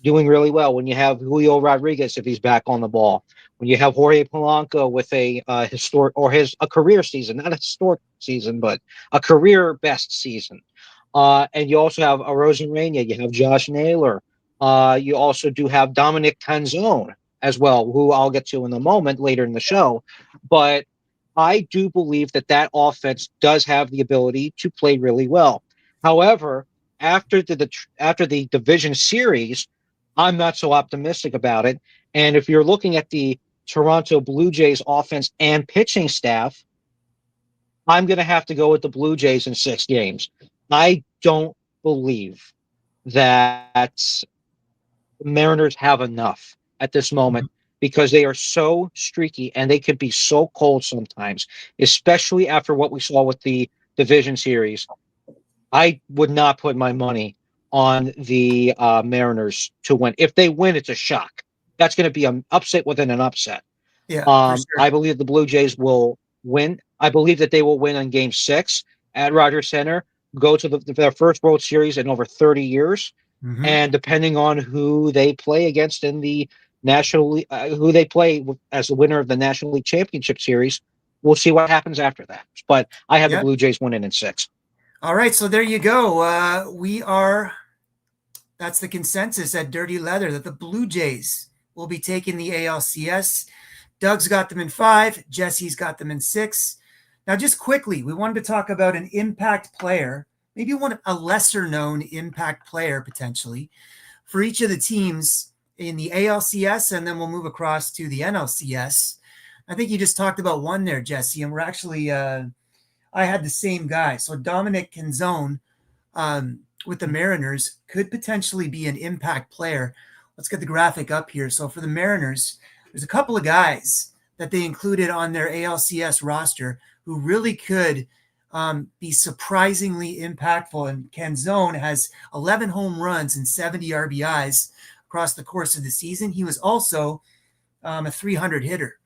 doing really well, when you have Julio Rodriguez, if he's back on the ball, when you have Jorge Polanco with a historic or a career season, not a historic season, but a career best season. And you also have Arozarena, you have Josh Naylor. You also do have Dominic Canzone as well, who I'll get to in a moment later in the show. But I do believe that offense does have the ability to play really well. However, after the division series, I'm not so optimistic about it. And if you're looking at the Toronto Blue Jays offense and pitching staff, I'm going to have to go with the Blue Jays in 6 games. I don't believe that the Mariners have enough at this moment because they are so streaky and they could be so cold sometimes, especially after what we saw with the division series. I would not put my money on the Mariners to win. If they win, it's a shock. That's going to be an upset within an upset. Yeah, for sure. I believe the Blue Jays will win. I believe that they will win on Game 6 at Rogers Center, go to their first World Series in over 30 years. Mm-hmm. And depending on who they play against in the National League, who they play as the winner of the National League Championship Series, we'll see what happens after that. But I have the Blue Jays winning in 6. All right, so there you go. That's the consensus at Dirty Leather, that the Blue Jays will be taking the ALCS. Doug's got them in 5. Jesse's got them in 6. Now, just quickly, we wanted to talk about an impact player, maybe a lesser-known impact player potentially for each of the teams in the ALCS, and then we'll move across to the NLCS. I think you just talked about one there, Jesse, and we're actually I had the same guy. So Dominic Canzone with the Mariners could potentially be an impact player. Let's get the graphic up here. So for the Mariners, there's a couple of guys that they included on their ALCS roster who really could be surprisingly impactful. And Canzone has 11 home runs and 70 RBIs across the course of the season. He was also a 300 hitter.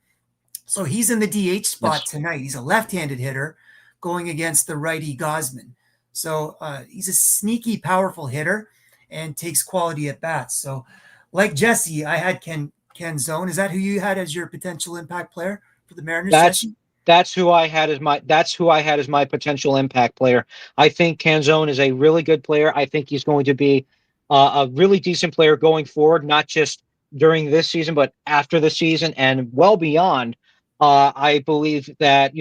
So he's in the DH spot tonight. He's a left-handed hitter going against the righty Gosman. So he's a sneaky, powerful hitter and takes quality at bats. So like Jesse, I had Canzone. Is that who you had as your potential impact player for the Mariners? That's who I had as my potential impact player. I think Canzone is a really good player. I think he's going to be a really decent player going forward, not just during this season, but after the season and well beyond. I believe that,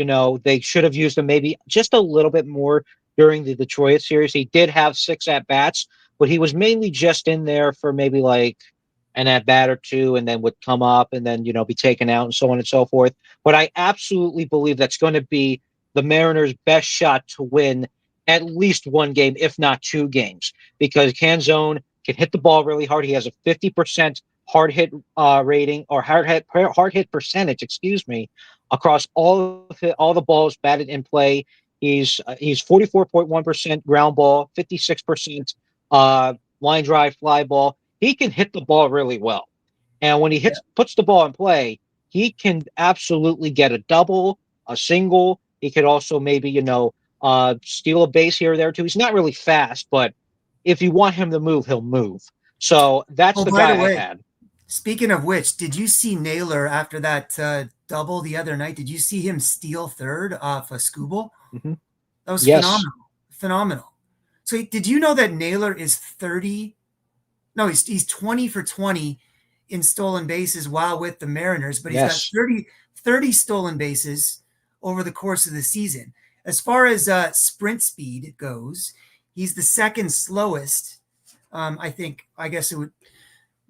they should have used him maybe just a little bit more during the Detroit series. He did have 6 at-bats, but he was mainly just in there for maybe like an at-bat or 2 and then would come up and then, be taken out and so on and so forth. But I absolutely believe that's going to be the Mariners' best shot to win at least 1 game, if not 2 games, because Canzone can hit the ball really hard. He has a 50% hard hit rating or hard hit percentage, across all the balls batted in play. He's 44.1% ground ball, 56% line drive fly ball. He can hit the ball really well, and when he puts the ball in play, he can absolutely get a double, a single. He could also maybe steal a base here or there too. He's not really fast, but if you want him to move, he'll move. So that's the guy I had. Speaking of which, did you see Naylor after that double the other night? Did you see him steal third off a Scooble? Hmm. That was Yes. phenomenal. Phenomenal. So did you know that Naylor is 30? No, he's 20 for 20 in stolen bases while with the Mariners, but he's got Yes. 30 stolen bases over the course of the season. As far as sprint speed goes, he's the second slowest. I guess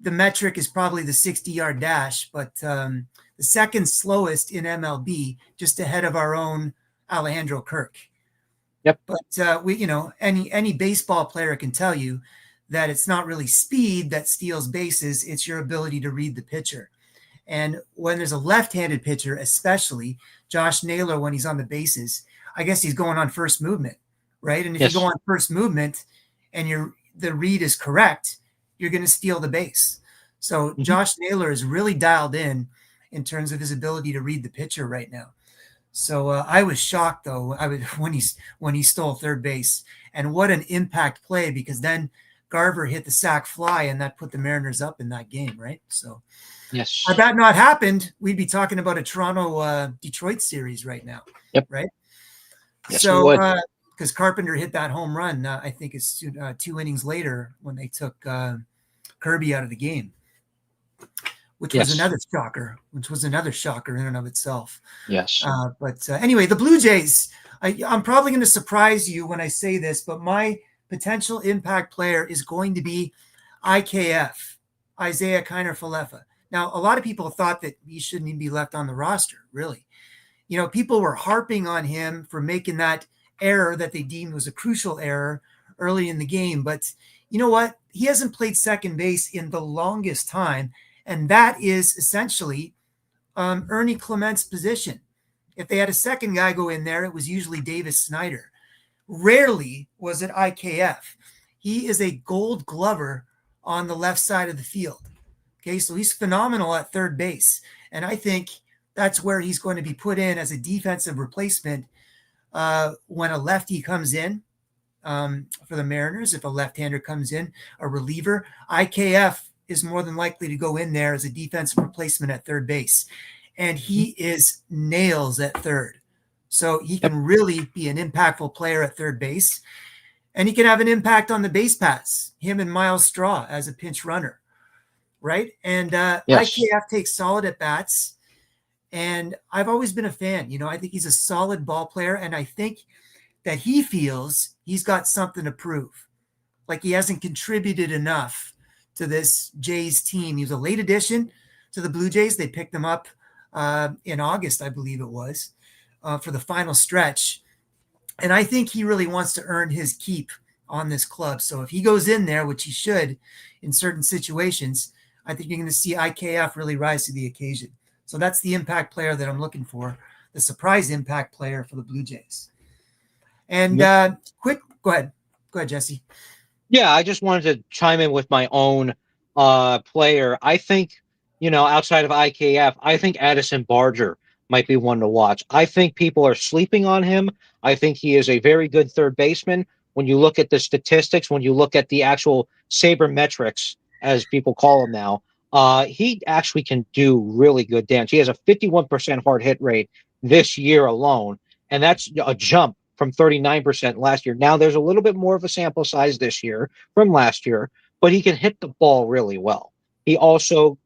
the metric is probably the 60-yard dash, but the second slowest in MLB, just ahead of our own Alejandro Kirk. Yep. But any baseball player can tell you that it's not really speed that steals bases; it's your ability to read the pitcher. And when there's a left-handed pitcher, especially Josh Naylor, when he's on the bases, I guess he's going on first movement, right? And if you go Yes. on first movement and the read is correct, you're going to steal the base. So Hmm. Josh Naylor is really dialed in terms of his ability to read the pitcher right now. So I was shocked though when he stole third base, and what an impact play, because then Garver hit the sac fly and that put the Mariners up in that game, right? So had Yes. that not happened, we'd be talking about a Toronto Detroit series right now, Yep. right? Yes, we So would. because Carpenter hit that home run, I think it's 2 innings later when they took Kirby out of the game, which was Yes. another shocker, in and of itself. Yes. But anyway, the Blue Jays, I'm probably going to surprise you when I say this, but my potential impact player is going to be IKF, Isaiah Kiner Falefa. Now, a lot of people thought that he shouldn't even be left on the roster, really. People were harping on him for making that error that they deemed was a crucial error early in the game. But you know what? He hasn't played second base in the longest time, and that is essentially Ernie Clement's position. If they had a second guy go in there, it was usually Davis Snyder. Rarely was it IKF. He is a gold glover on the left side of the field. Okay, so he's phenomenal at third base. And I think that's where he's going to be put in as a defensive replacement when a lefty comes in for the Mariners. If a left-hander comes in, a reliever, IKF is more than likely to go in there as a defensive replacement at third base. And Mhm. he is nails at third. So he Yep. can really be an impactful player at third base. And he can have an impact on the base paths, him and Miles Straw as a pinch runner, right? And Yes. IKF takes solid at bats. And I've always been a fan. I think he's a solid ball player. And I think that he feels he's got something to prove. Like he hasn't contributed enough to this Jays team. He was a late addition to the Blue Jays. They picked him up in August, I believe it was, for the final stretch. And I think he really wants to earn his keep on this club. So if he goes in there, which he should in certain situations, I think you're going to see IKF really rise to the occasion. So that's the impact player that I'm looking for, the surprise impact player for the Blue Jays. And Yep. go ahead. Go ahead, Jesse. Yeah, I just wanted to chime in with my own player. I think, outside of IKF, I think Addison Barger might be one to watch. I think people are sleeping on him. I think he is a very good third baseman. When you look at the statistics, when you look at the actual sabermetrics, as people call him now, he actually can do really good damage. He has a 51% hard hit rate this year alone, and that's a jump from 39% last year. Now there's a little bit more of a sample size this year from last year, but he can hit the ball really well. He also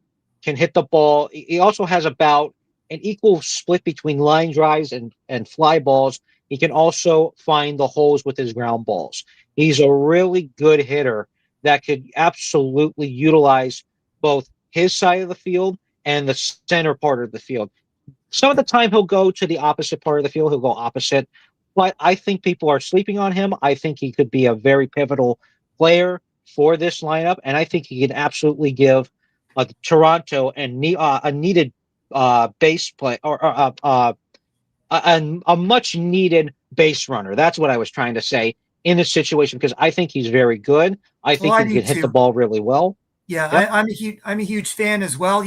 can hit the ball. He also has about an equal split between line drives and fly balls. He can also find the holes with his ground balls. He's a really good hitter that could absolutely utilize both his side of the field and the center part of the field. Some of the time he'll go to the opposite part of the field. He'll go opposite. But I think people are sleeping on him. I think he could be a very pivotal player for this lineup, and I think he can absolutely give Toronto a needed base play or a much needed base runner. That's what I was trying to say in this situation because I think he's very good. I Well, think I he do can hit the too. ball really well. Yeah, Yep. I'm a huge fan as well.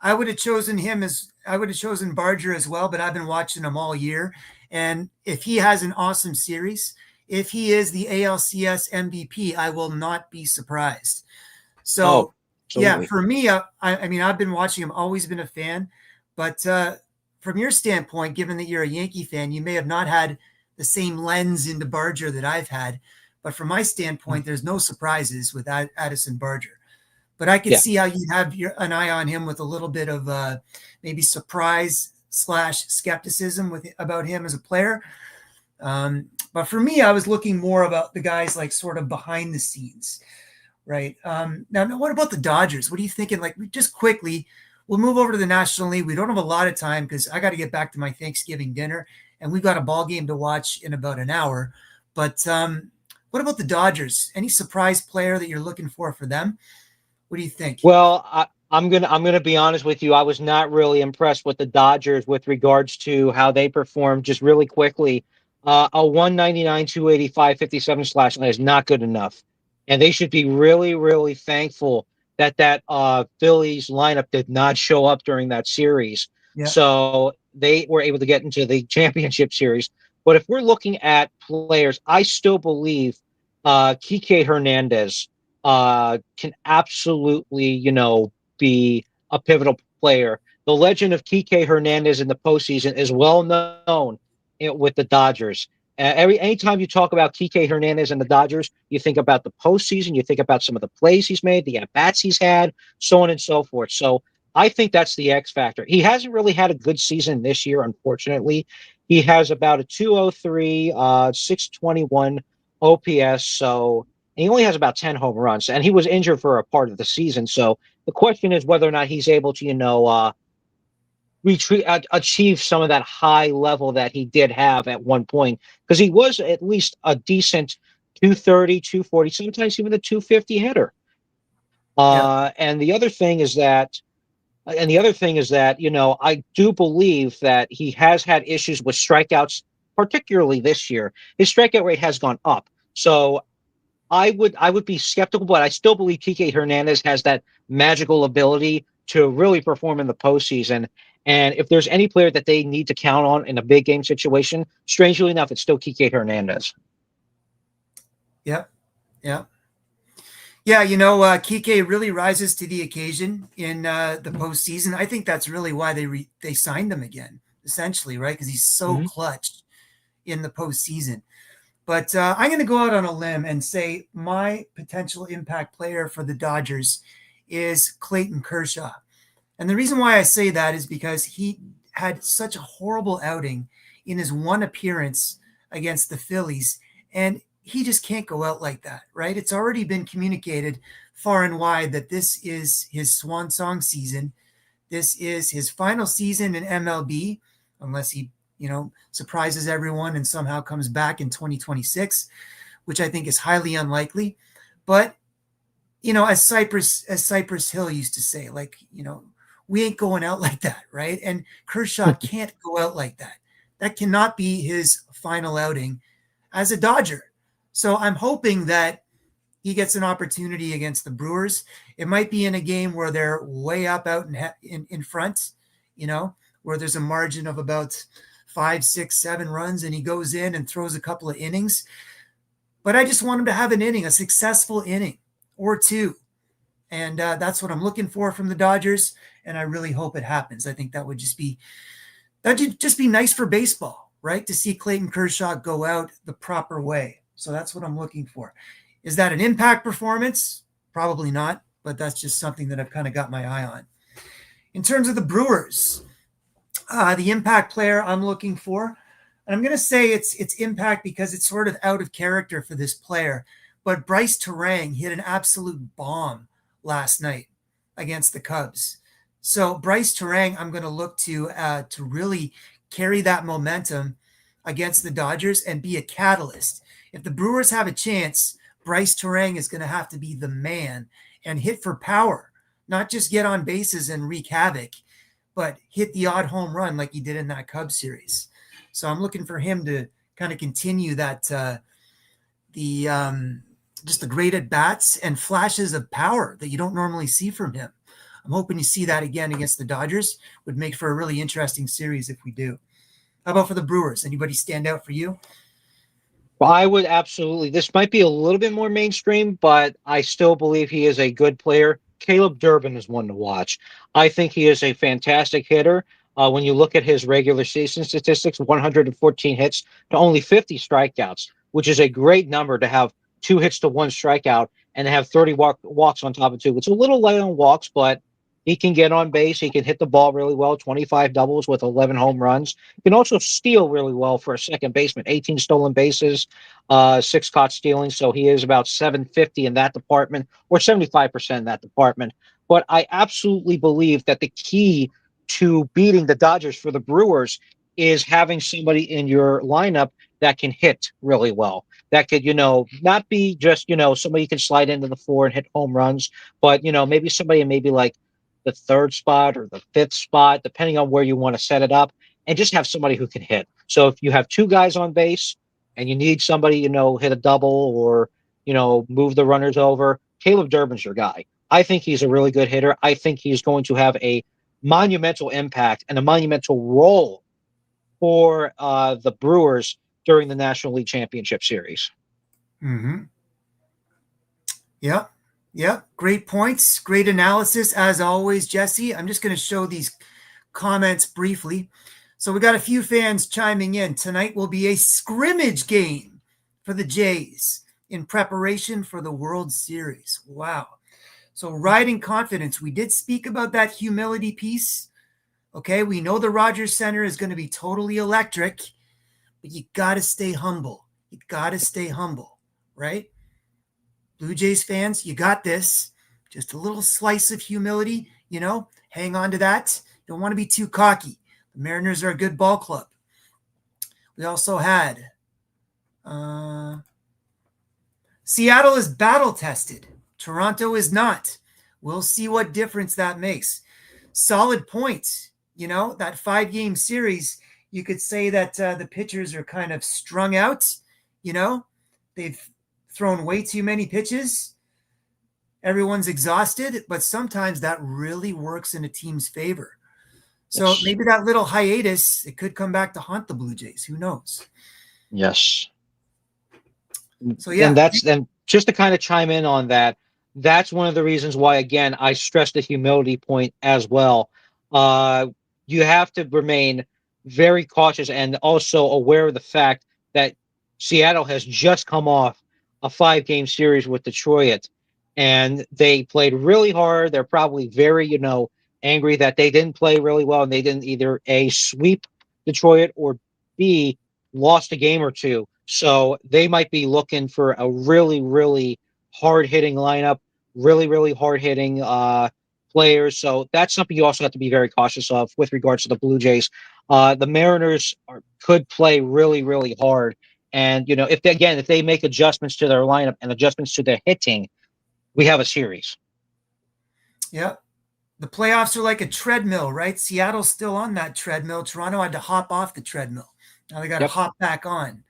I would have chosen Barger as well, but I've been watching him all year. And if he has an awesome series, if he is the ALCS MVP, I will not be surprised. Oh, So Yeah, Absolutely. for me, I mean, I've been watching him, always been a fan. But from your standpoint, given that you're a Yankee fan, you may have not had the same lens into Barger that I've had. But from my Mm. standpoint, there's no surprises with Addison Barger. But I could Yeah. see how you'd have an eye on him with a little bit of maybe surprise slash skepticism with about him as a player. But for me, I was looking more about the guys like sort of behind the scenes, right? Now, what about the Dodgers? What are you thinking? Like, just quickly, we'll move over to the National League. We don't have a lot of time because I got to get back to my Thanksgiving dinner, and we've got a ball game to watch in about an hour. But what about the Dodgers? Any surprise player that you're looking for them? What do you think? Well, I'm gonna be honest with you. I was not really impressed with the Dodgers with regards to how they performed. Just really quickly, a 199, 285, 57 slash line is not good enough, and they should be really, really thankful that Phillies lineup did not show up during that series. Yeah, So they were able to get into the championship series. But if we're looking at players, I still believe Kike Hernandez can absolutely, be a pivotal player. The legend of Kike Hernandez in the postseason is well known with the Dodgers. Anytime you talk about Kike Hernandez and the Dodgers, you think about the postseason, you think about some of the plays he's made, the at bats he's had, so on and so forth. So I think that's the X factor. He hasn't really had a good season this year, unfortunately. He has about a 203, 621 OPS. So and he only has about 10 home runs, and he was injured for a part of the season. So the question is whether or not he's able to, achieve some of that high level that he did have at one point, because he was at least a decent 230, 240, sometimes even a 250 hitter. yeah, And the other thing is that I do believe that he has had issues with strikeouts, particularly this year. His strikeout rate has gone up. So I would be skeptical, but I still believe Kike Hernandez has that magical ability to really perform in the postseason. And if there's any player that they need to count on in a big game situation, strangely enough, it's still Kike Hernandez. yeah, yeah. Yeah, Kike really rises to the occasion in the postseason. I think that's really why they signed him again, essentially, right? Because he's so Mm-hmm. clutch in the postseason. But I'm going to go out on a limb and say my potential impact player for the Dodgers is Clayton Kershaw. And the reason why I say that is because he had such a horrible outing in his one appearance against the Phillies. And he just can't go out like that, right? It's already been communicated far and wide that this is his swan song season. This is his final season in MLB, unless he, surprises everyone and somehow comes back in 2026, which I think is highly unlikely. But as Cypress Hill used to say, like, we ain't going out like that, right? And Kershaw can't go out like that. That cannot be his final outing as a Dodger. So I'm hoping that he gets an opportunity against the Brewers. It might be in a game where they're way up out in front, where there's a margin of about 5, 6, 7 runs, and he goes in and throws a couple of innings. But I just want him to have an inning, a successful inning or two. And that's what I'm looking for from the Dodgers. And I really hope it happens. I think that'd just be nice for baseball, right? To see Clayton Kershaw go out the proper way. So that's what I'm looking for. Is that an impact performance? Probably not, but that's just something that I've kind of got my eye on. In terms of the Brewers, the impact player I'm looking for, and I'm going to say it's impact because it's sort of out of character for this player. But Bryce Terang hit an absolute bomb last night against the Cubs. So Bryce Terang, I'm going to look to really carry that momentum against the Dodgers and be a catalyst. If the Brewers have a chance, Bryce Terang is going to have to be the man and hit for power, not just get on bases and wreak havoc, but hit the odd home run like he did in that Cubs series. So I'm looking for him to kind of continue that the just the great at bats and flashes of power that you don't normally see from him. I'm hoping to see that again against the Dodgers. Would make for a really interesting series if we do. How about for the Brewers? Anybody stand out for you? Well, I would absolutely. This might be a little bit more mainstream, but I still believe he is a good player. Caleb Durbin is one to watch. I think he is a fantastic hitter. When you look at his regular season statistics, 114 hits to only 50 strikeouts, which is a great number to have 2 hits to 1 strikeout and have 30 walks on top of two. It's a little light on walks, but he can get on base. He can hit the ball really well, 25 doubles with 11 home runs. He can also steal really well for a second baseman, 18 stolen bases, 6 caught stealing. So he is about 750 in that department, or 75% in that department. But I absolutely believe that the key to beating the Dodgers for the Brewers is having somebody in your lineup that can hit really well. That could, not be just, somebody you can slide into the floor and hit home runs, but, maybe somebody in maybe like the third spot or the fifth spot, depending on where you want to set it up, and just have somebody who can hit. So if you have 2 guys on base and you need somebody, hit a double or, move the runners over, Caleb Durbin's your guy. I think he's a really good hitter. I think he's going to have a monumental impact and a monumental role for the Brewers during the National League Championship Series. Mm-hmm. Yeah. Yeah. Great points. Great analysis. As always, Jesse. I'm just going to show these comments briefly. So we got a few fans chiming in. Tonight will be a scrimmage game for the Jays in preparation for the World Series. Wow. So riding confidence. We did speak about that humility piece. Okay. We know the Rogers Center is going to be totally electric, but you got to stay humble. You got to stay humble, right? Blue Jays fans, you got this. Just a little slice of humility, hang on to that. Don't want to be too cocky. The Mariners are a good ball club. We also had Seattle is battle tested. Toronto is not. We'll see what difference that makes. Solid points. That 5-game series, you could say that the pitchers are kind of strung out. They've thrown way too many pitches. Everyone's exhausted, but sometimes that really works in a team's favor. So Yes. maybe that little hiatus, it could come back to haunt the Blue Jays. Who knows? Yes. So yeah. And just to kind of chime in on that, that's one of the reasons why, again, I stress the humility point as well. You have to remain very cautious and also aware of the fact that Seattle has just come off a 5-game series with Detroit, and they played really hard. They're probably very, angry that they didn't play really well and they didn't either A, sweep Detroit, or B, lost a game or two. So they might be looking for a really, really hard-hitting lineup, really, really hard-hitting players. So that's something you also have to be very cautious of with regards to the Blue Jays. The Mariners could play really, really hard. And, if they make adjustments to their lineup and adjustments to their hitting, we have a series. Yeah. The playoffs are like a treadmill, right? Seattle's still on that treadmill. Toronto had to hop off the treadmill. Now they got to hop back on.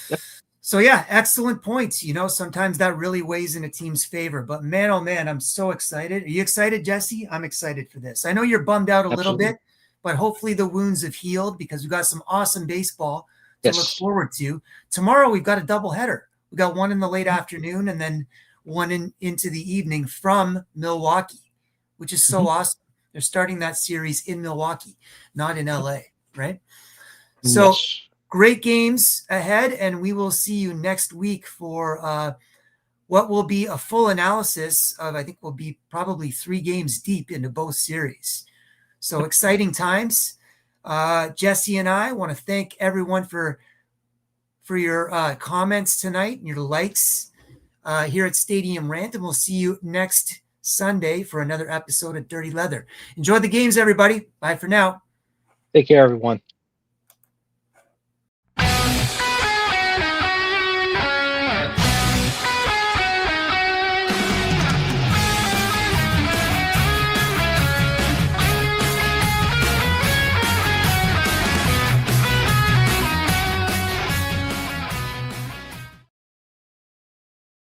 Yep. So yeah, excellent points. Sometimes that really weighs in a team's favor. But man, oh man, I'm so excited. Are you excited, Jesse? I'm excited for this. I know you're bummed out a little bit, but hopefully the wounds have healed because we've got some awesome baseball to look forward to. Tomorrow we've got a doubleheader. We got one in the late afternoon and then one into the evening from Milwaukee, which is so awesome. They're starting that series in Milwaukee, not in LA, right? So great games ahead, and we will see you next week for what will be a full analysis of, I think we'll be probably 3 games deep into both series. So exciting times. Jesse and I want to thank everyone for your comments tonight and your likes here at Stadium Rant, and we'll see you next Sunday for another episode of Dirty Leather. Enjoy the games, everybody. Bye for now. Take care, everyone.